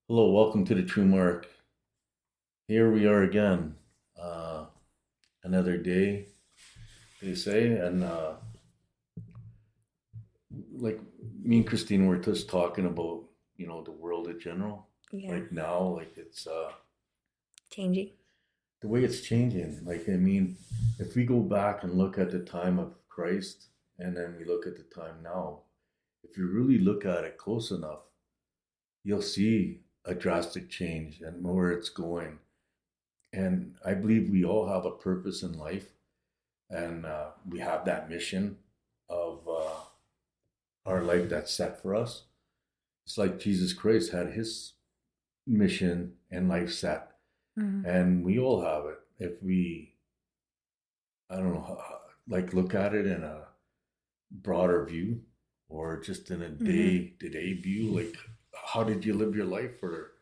Hello, welcome to the True Mark. Here we are again. Uh, Another day, they say, and like me and Christine were just talking about, the world in general. Yeah, Like now, like it's changing. the way it's changing. Like if we go back and look at the time of Christ, and then we look at the time now, if you really look at it close enough, you'll see a drastic change and where it's going. And I believe we all have a purpose in life, and we have that mission of our life that's set for us. It's like Jesus Christ had his mission and life set, Hmm. and we all have it. If we, I don't know, like look at it in a broader view, or just in a Hmm. day-to-day view, like how did you live your life, or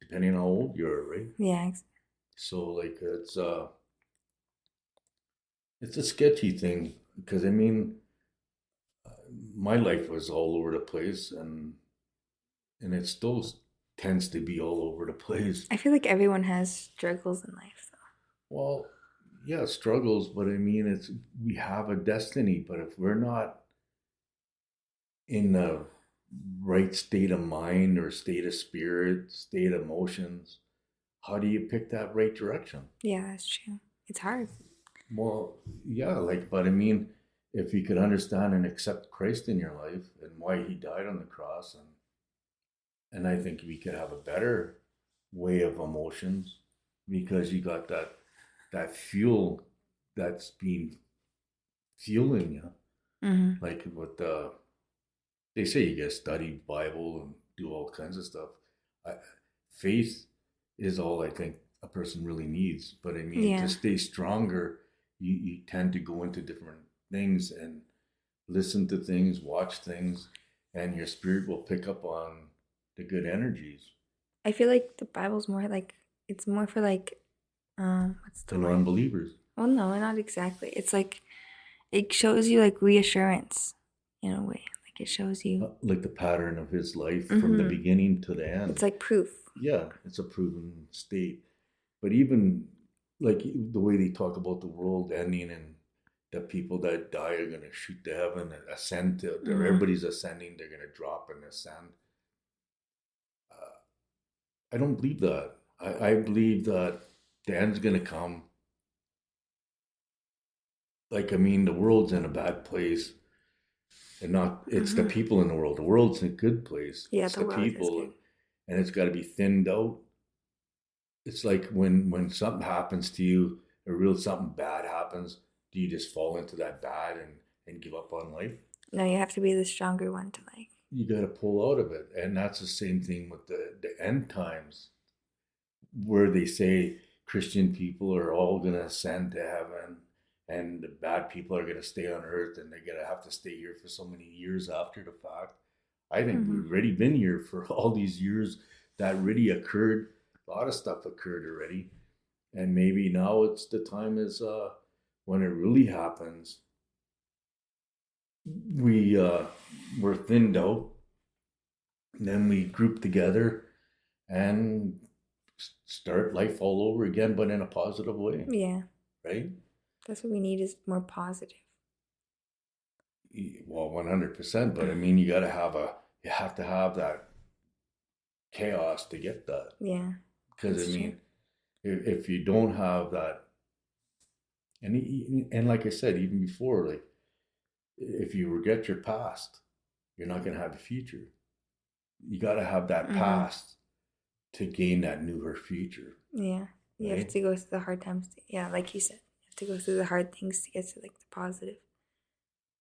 depending on how old you are, right? Yeah, So like it's a sketchy thing because my life was all over the place, and it still tends to be all over the place. I feel like everyone has struggles in life, Well, yeah, struggles, but it's we have a destiny. But if we're not in the right state of mind or state of spirit, state of emotions, how do you pick that right direction? though. Yeah, that's true. It's hard. Well, yeah, but if you could understand and accept Christ in your life and why he died on the cross, and I think we could have a better way of emotions because you got that fuel that's being fueling you. Hmm. Like what they say, you gotta study Bible and do all kinds of stuff. I, Faith is all I think a person really needs. But to Yeah, stay stronger, you tend to go into different things and listen to things, watch things, and your spirit will pick up on the good energies. I feel like the Bible's more like it's more for like what's The the word? non-believers. Well, no, not exactly. It's like it shows you like reassurance in a way. Like it shows you. Like the pattern of his life from the Hmm. beginning to the It's end. like proof. Yeah, it's a proven state. But even like the way they talk about the world ending and the people that die are going to shoot to heaven and ascend to, Hmm. everybody's ascending, they're going to drop and ascend. I don't believe that. I believe that the end's going to come. The world's in a bad place, and not it's the Hmm. people in the world. The world's in a good place. Yeah, It's the the world is people, good. and it's got to be thinned out. It's like when something happens to you, a real something bad happens, do you just fall into that bad and give up on life? No, you have to be the stronger one to like. You got to pull out of it, and that's the same thing with the end times, where they say Christian people are all going to ascend to heaven, and the bad people are going to stay on earth, and they're going to have to stay here for so many years after the fact. I think Hmm. we've already been here for all these years. That really occurred. A lot of stuff occurred already, and maybe now it's the time is when it really happens. We're thinned out, and then we group together and start life all over again, but in a positive way, Yeah, right? that's what we need is more positive. Well, 100%. But you have to have that chaos to get that. Yeah, Because that's true. if you don't have that, and like I said, even before, like if you regret your past, you're not going to have the future. You got to have that Hmm. past to gain that newer future, Yeah, you have right? to go through the hard times. Yeah, like you said, you have to go through the hard things to get to like the positive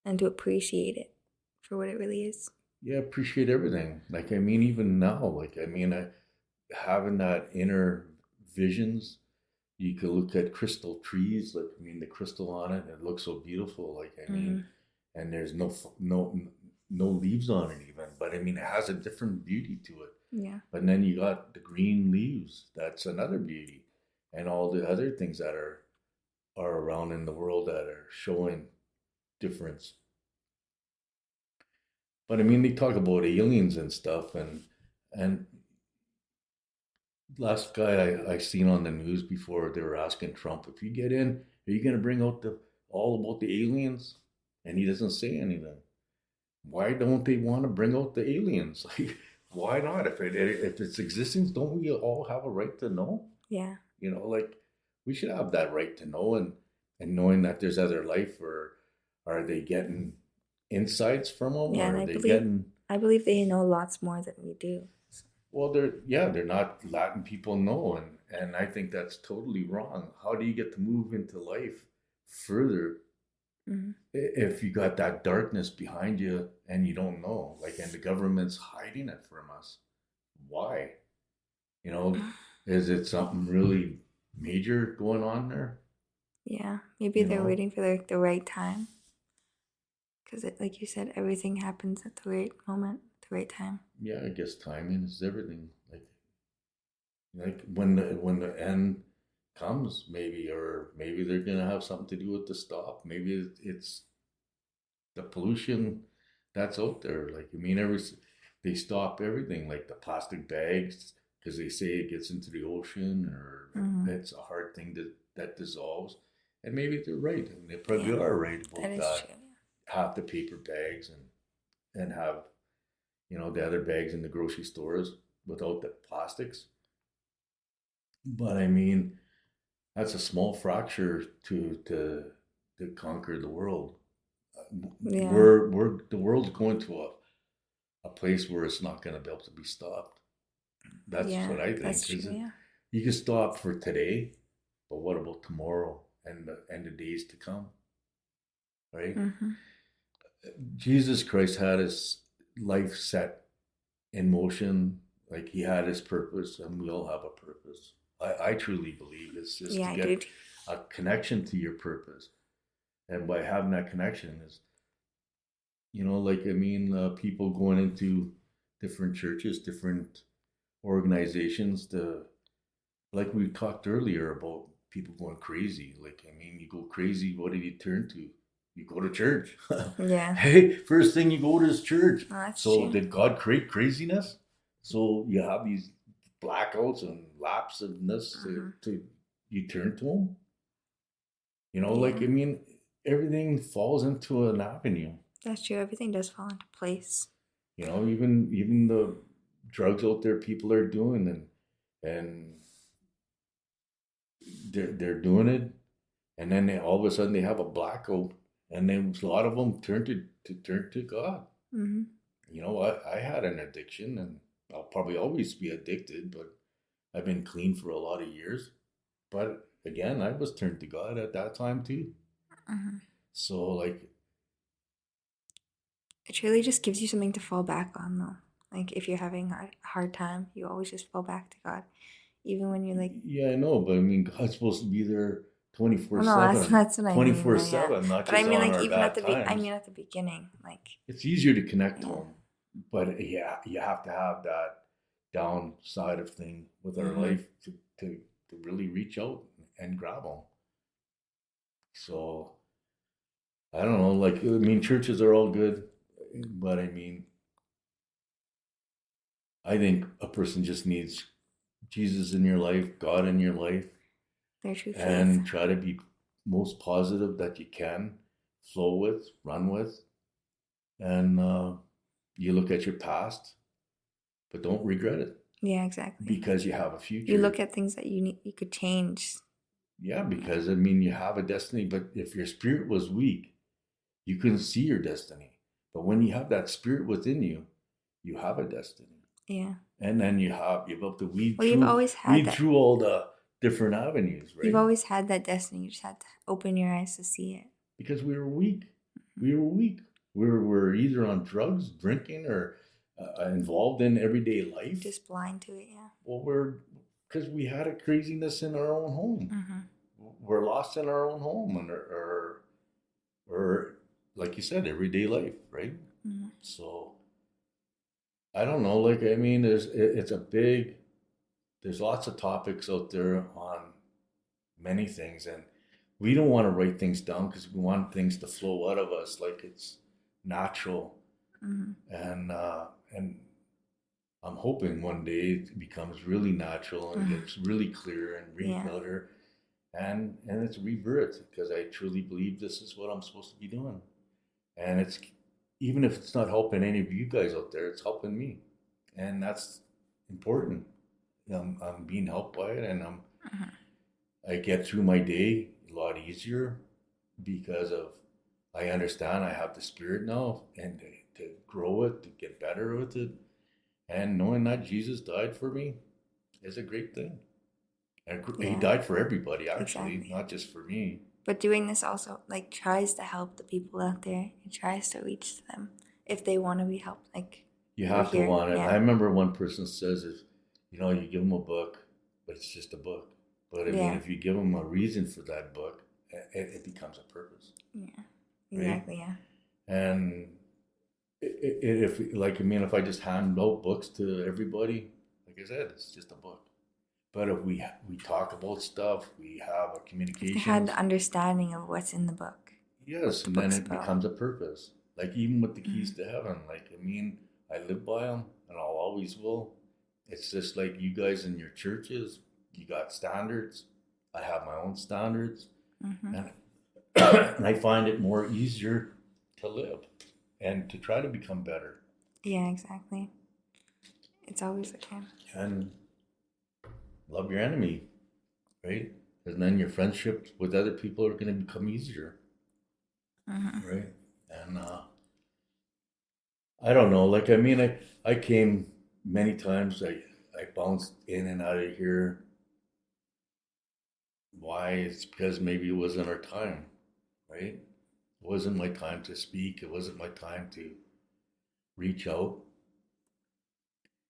and to appreciate it for what it really is. Yeah, appreciate everything. Like even now, having that inner visions. You could look at crystal trees, like the crystal on it, it looks so beautiful. Hmm. And there's no leaves on it even, but it has a different beauty to it. Yeah. But then you got the green leaves. That's another beauty, and all the other things that are around in the world that are showing difference. But they talk about aliens and stuff, and last guy I seen on the news before, they were asking Trump, if you get in, are you going to bring out the all about the aliens? And he doesn't say anything. Why don't they want to bring out the aliens? Like, why not? If it's existence, don't we all have a right to know? Yeah. You know, like we should have that right to know, and knowing that there's other life, or are they getting insights from them, Yeah, and or are they getting? I believe they know lots more than we do. Well, they're not letting people know, and I think that's totally wrong. How do you get to move into life further Mm-hmm. if you got that darkness behind you and you don't know? Like, and the government's hiding it from us. Why? You know, is it something really major going on there? Yeah, maybe You they're know? waiting for the right time. Because, like you said, everything happens at the right moment, the right time. Yeah, I guess timing is everything. Like when the end comes, maybe, or maybe they're gonna have something to do with the stop. Maybe it's the pollution that's out there. Like, I mean, they stop everything, like the plastic bags, because they say it gets into the ocean, or Mm-hmm. it's a hard thing that dissolves. And maybe they're right, and they probably Yeah, are right that about is that. true. Have the paper bags, and have, the other bags in the grocery stores without the plastics. But I mean, that's a small fracture to conquer the world. Yeah, We're the world's going to a place where it's not going to be able to be stopped. That's yeah, what I think. that's Is true. it? Yeah. You can stop for today, but what about tomorrow and the days to come? Right? Mm-hmm. Jesus Christ had his life set in motion. Like, he had his purpose, and we all have a purpose. I truly believe it's just Yeah, to I do. get a connection to your purpose, and by having that connection is, like, I mean, people going into different churches, different organizations, like we talked earlier about people going crazy. Like, I mean, you go crazy, what do you turn to? You go to church. Yeah, Hey, first thing you go to is church. oh, that's So true. did God create craziness? So you have these blackouts and lapsedness Mm-hmm. to you turn to him. Like, Yeah, I mean, everything falls into an avenue. that's true. Everything does fall into place. Even the drugs out there people are doing, and they're doing it, and then all of a sudden they have a blackout, and then a lot of them turn to God. Mm-hmm. I had an addiction, and I'll probably always be addicted, but I've been clean for a lot of years. But again, I was turned to God at that time too. Mm-hmm. So, like, It really just gives you something to fall back on, though. Like if you're having a hard time, you always just fall back to God, even when you're like, yeah, I know, but I mean, God's supposed to be there 24 well, no, that's 7, that's what I mean. 24 Though, yeah. 7, not But I just mean, on like our even bad I times. mean, at the beginning, like, It's easier to connect to yeah. Him, but yeah, you have to have that downside of thing with our Mm-hmm. life to really reach out and grab Him. So, I don't know. Like, I mean, churches are all good, but I mean, I think a person just needs Jesus in your life, God in your life, Their true faith. and try to be most positive that you can, flow with, run with, and you look at your past, but don't regret it, Yeah, exactly. because you have a You look future. at things that you could change. Yeah, Yeah. because I mean, you have a destiny, but if your spirit was weak, you couldn't see your destiny. But when you have that spirit within you, you have a destiny. Yeah. And then you have to weed Well, you've through always had weed that. through all the different avenues, You've right? always had that destiny. You just had to open your eyes to see it. Because we were weak. We were weak. We were either on drugs, drinking, or involved in everyday life. Just blind to it, yeah. Well, because we had a craziness in our own home. Mm-hmm. We're lost in our own home, and or like you said, everyday life, right? Mm-hmm. So I don't know. Like, I mean, it's a big. There's lots of topics out there on many things, and we don't want to write things down because we want things to flow out of us like it's natural. Mm-hmm. And I'm hoping one day it becomes really natural and it gets really clear and really Yeah. clear, and it's rebirth, because I truly believe this is what I'm supposed to be doing. And it's, even if it's not helping any of you guys out there, it's helping me, and that's important. I'm being helped by it, and Mhm. I get through my day a lot easier because of, I understand I have the spirit now, and to grow it, to get better with it, and knowing that Jesus died for me is a great thing. And he Yeah, died for everybody, actually, exactly. not just for me. But doing this also like tries to help the people out there. It tries to reach them if they want to be helped. Like You we're have to here. want it. I Yeah. remember one person says, if you give them a book, but it's just a book. But I mean, Yeah. if you give them a reason for that book, it becomes a purpose, Yeah. right? Exactly. Yeah. And if, like, I mean, if I just hand out books to everybody, like I said, it's just a book. But if we talk about stuff, we have a If they had communications, the understanding of what's in the book, yes, what the and then book's it about. becomes a purpose. Like, even with the Mm-hmm. keys to heaven, like, I mean, I live by them, and I'll always will. It's just like you guys in your churches, you got standards. I have my own standards, Mm-hmm. and and I find it more easier to live and to try to become better. Yeah. Exactly. It's always the same. And love your enemy, right? And then your friendships with other people are going to become easier, Mm-hmm. right? And I don't know. Like, I mean, I came many times. I bounced in and out of here. Why? It's because maybe it wasn't our time, right? It wasn't my time to speak. It wasn't my time to reach out.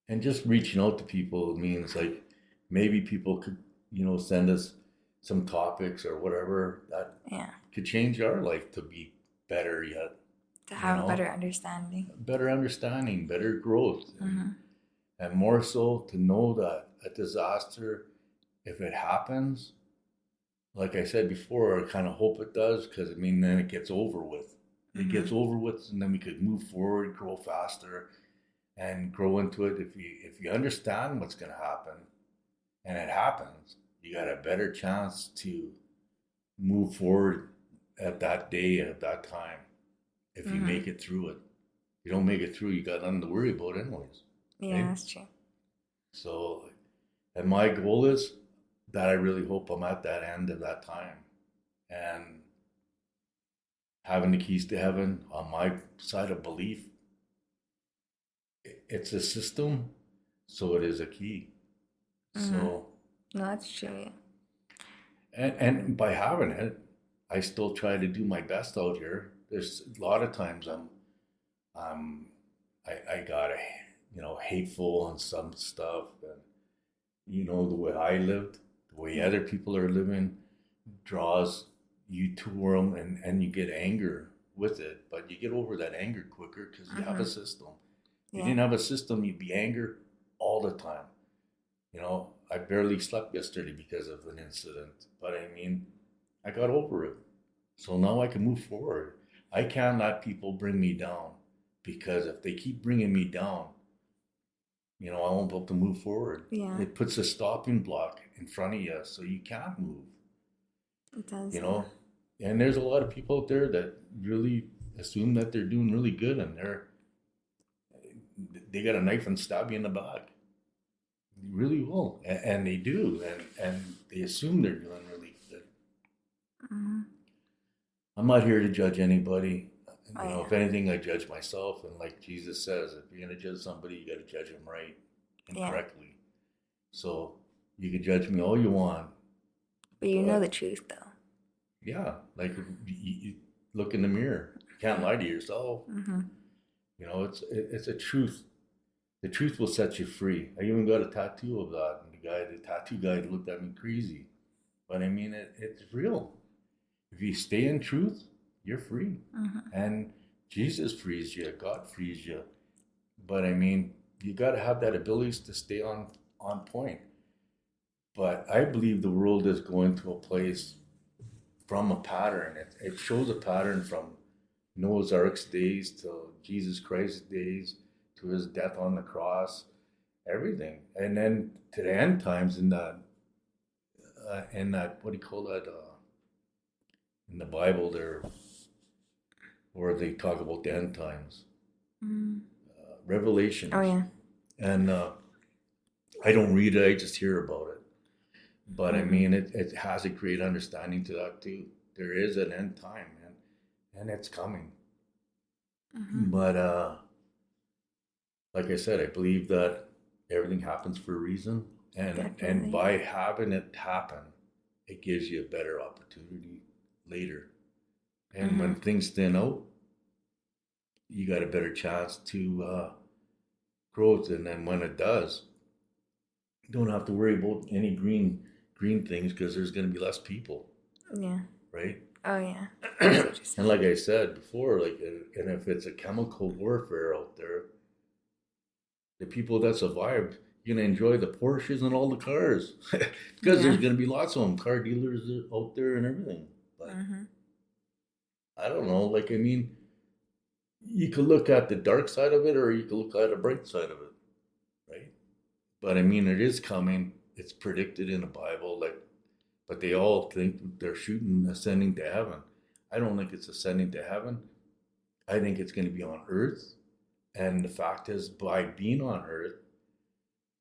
And just reaching out to people means, like, maybe people could, send us some topics or whatever that Yeah. could change our life to be better yet, To you have a know, better understanding. better understanding, better growth, Mm-hmm. and more so to know that a disaster, if it happens, like I said before, I kind of hope it does, because I mean, then it gets over with. It Mm-hmm. gets over with, and then we could move forward, grow faster, and grow into it. If you understand what's going to happen, and it happens, you got a better chance to move forward at that day, at that time. If you Mm-hmm. make it through it, if you don't make it through, you got nothing to worry about, anyways, Yeah, right? that's true. So, and my goal is that I really hope I'm at that end of that time, and having the keys to heaven on my side of belief. It's a system, so it is a key. Mm-hmm. So, No, that's true. Yeah. and by having it, I still try to do my best out here. There's a lot of times I'm I got a, hateful on some stuff, and the way I lived, the way Yeah. other people are living draws you to them, and you get anger with it, but you get over that anger quicker because you have Mm-hmm. a system. If you Yeah. didn't have a system, you'd be angry all the time. I barely slept yesterday because of an incident, but I mean, I got over it. So now I can move forward. I can't let people bring me down, because if they keep bringing me down, I won't be able to move forward. Yeah. It puts a stopping block in front of you, so you can't move, It does. you Yeah. know? And there's a lot of people out there that really assume that they're doing really good, and they got a knife and stab you in the back. They really will, and they do, and they assume they're doing really good. Mm-hmm. I'm not here to judge anybody. Oh If yeah. anything, I judge myself. And like Jesus says, if you're going to judge somebody, you got to judge them right and Yeah. correctly. So you can judge me all you want, But you know the but truth though. yeah, like, you look in the mirror. You can't lie to yourself. Mm-hmm. It's a truth. The truth will set you free. I even got a tattoo of that, and the tattoo guy looked at me crazy. But I mean, it's real. If you stay in truth, you're free. Mm-hmm. And Jesus frees you, God frees you. But I mean, you got to have that ability to stay on point. But I believe the world is going to a place from a pattern. It shows a pattern from Noah's Ark's days to Jesus Christ's days to his death on the cross. everything. And then to the end times in that what do you call that? In the Bible, there where they talk about the end times, Mm. Revelations. Oh yeah. And I don't read it; I just hear about it. But I Mm-hmm. mean, it has a great understanding to that too. There is an end time, man, and it's coming. Mm-hmm. But like I said, I believe that everything happens for a reason, and Definitely. by having it happen, it gives you a better opportunity later. And Mm-hmm. when things thin out, you got a better chance to growth. And then when it does, you don't have to worry about any green things because there's going to be less people, Yeah. right? Oh yeah. I see what you're And saying. like I said before, like, and if it's a chemical warfare out there, the people that survived, you're gonna enjoy the Porsches and all the cars because there's Yeah. gonna be lots of them, car dealers out there and everything. But Mm-hmm. I don't know. Like, I mean, you could look at the dark side of it, or you could look at the bright side of it, right? But I mean, it is coming. It's predicted in the Bible. Like, but they all think they're shooting ascending to heaven. I don't think it's ascending to heaven. I think it's going to be on earth. And the fact is, by being on earth,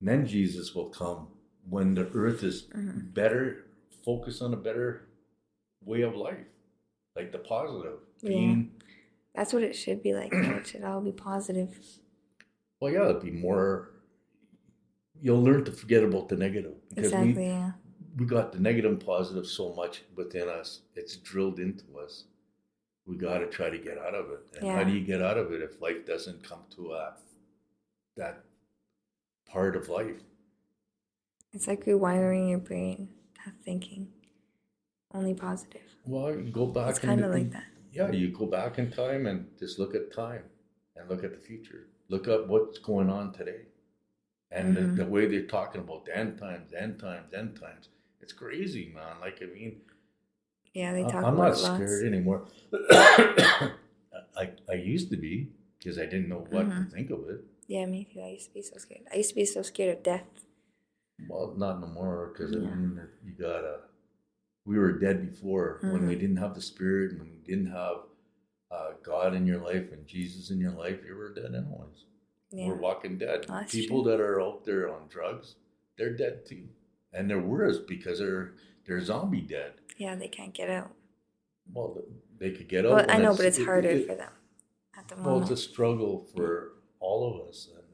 then Jesus will come when the earth is Mm-hmm. better, focused on a better way of life, like the positive. Yeah. Being, That's what it should be like, though. It should all be positive. well, yeah, it'd be more. You'll learn to forget about the negative because Exactly. Yeah. we got the negative and positive so much within us. It's drilled into us. We got to try to get out of it. And how do Yeah. you get out of it if life doesn't come to that part of life? It's like rewiring your brain to have thinking only positive. Well, you go It's back kind of and like that. yeah, you go back in time and just look at time and look at the future. Look at what's going on today. And Mm-hmm. the way they're talking about the end times, end times, end times. It's crazy, man. Like, I mean, Yeah, they talk I'm about not it lots. scared anymore. I used to be because I didn't know what to Mm-hmm. think of it. Yeah, me too. I used to be so scared. I used to be so scared of death. Well, not no more because I Yeah. mean, you gotta. We were dead before when we Mm-hmm. didn't have the Spirit and when we didn't have God in your life and Jesus in your life. You were dead anyways. We're Yeah. walking dead. Oh, that's People true. that are out there on drugs, they're dead too, and they're worse because they're zombie dead. Yeah, they can't get out. Well, they could get Well, out I when know, but it's it's harder for them at the well, it's a moment. struggle Yeah. for all of us. And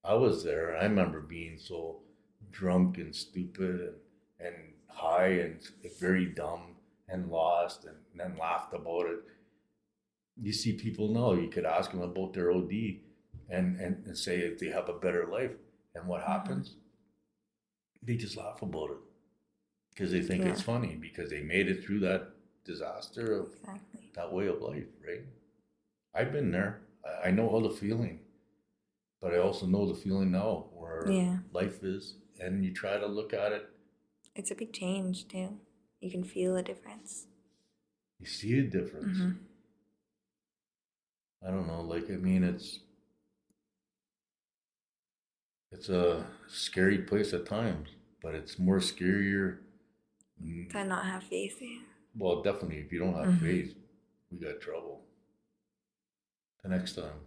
I was there. I remember being so drunk and stupid and high and very dumb and lost and then laughed about it. You see people now, you could ask them about their OD and say if they have a better life. And what Mm-hmm. happens? They just laugh about it because they think Yeah, it's funny because they made it through that disaster of exactly. that way of life, right? I've been there. I know how the feeling, but I also know the feeling now where Yeah, life is, and you try to look at it. it's a big change too. You can feel a difference. You see a difference. Mm-hmm. I don't know. Like, I mean, it's a scary place at times, but it's more scarier. To not have faith. Yeah. Well, definitely, if you don't have Mm-hmm. faith, we got trouble. The next time.